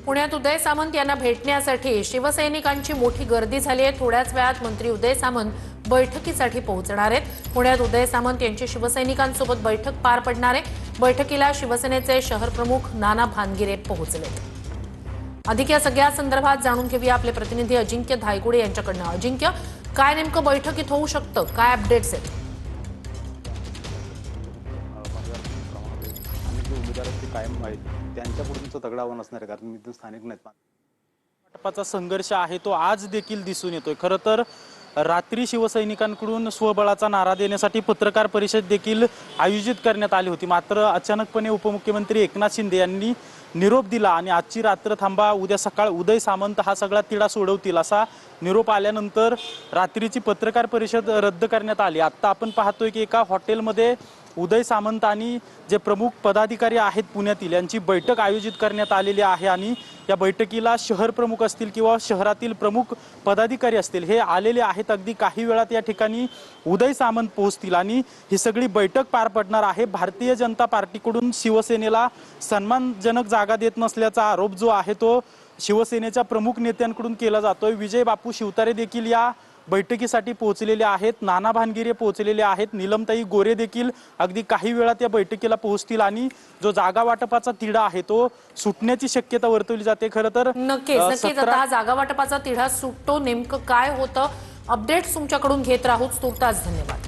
पुण्यात उदय सामंत यांना भेटण्यासाठी शिवसैनिकांची मोठी गर्दी झाली आहे। थोड्याच वेळात मंत्री उदय सामंत बैठकीसाठी पोहोचणार आहेत। पुण्यात उदय सामंत यांची शिवसैनिकांसोबत बैठक पार पडणार आहे। बैठकीला शिवसेनेचे शहर प्रमुख नाना भानगिरे पोहोचले। अधिक या सगळ्या संदर्भात जाणून घेऊया आपले प्रतिनिधी अजिंक्य धायगुडे यांच्याकडून। अजिंक्य, काय नेमकं बैठकीत होऊ शकतं, काय अपडेट्स आहेत? उमेदवार कायम आहेत त्यांच्यापुढचं तगडा आव्हान असणार आहे, कारण मी स्थानिक नाहीत। वाटपाचा संघर्ष आहे तो आज देखील दिसून येतोय। खरं तर रात्री शिवसैनिकांकडून स्वबळाचा नारा देण्यासाठी पत्रकार परिषद देखील आयोजित करण्यात आली होती, मात्र अचानकपणे उपमुख्यमंत्री एकनाथ शिंदे यांनी निरोप दिला आणि आजची रात्र थांबा, उद्या सकाळ उदय सामंत हा सगळा तिढा सोडवतील असा निरोप आल्यानंतर रात्रीची पत्रकार परिषद रद्द करण्यात आली। आता आपण पाहतोय की एका हॉटेलमध्ये उदय सामंत आणि जे प्रमुख पदाधिकारी आहेत पुण्यातील यांची बैठक आयोजित करण्यात आलेली आहे आणि या बैठकीला शहर प्रमुख असतील किंवा शहरातील प्रमुख पदाधिकारी असतील हे आलेले आहेत। अगदी काही वेळात या ठिकाणी उदय सामंत पोहोचतील आणि ही सगळी बैठक पार पडणार आहे। भारतीय जनता पार्टीकडून शिवसेनेला सन्मानजनक जागा देत नसल्याचा आरोप जो आहे तो शिवसेनेच्या प्रमुख नेत्यांकडून केला जातोय। विजय बापू शिवतारे देखील या बैठकीसाठी पोहोचलेले आहेत, नाना भानगिरे पोहोचलेले आहेत, नीलमताई गोरे देखील अगदी काही वेळात या बैठकीला पोहोचतील आणि जो जागा वाटपाचा तिढा आहे तो सुटण्याची शक्यता वर्तवली जाते। खरं तर नक्कीच आता जागा वाटपाचा तिढा सुटतो, नेमकं काय होतं अपडेट्स तुमच्याकडून घेत राहूच। तुर्तास धन्यवाद।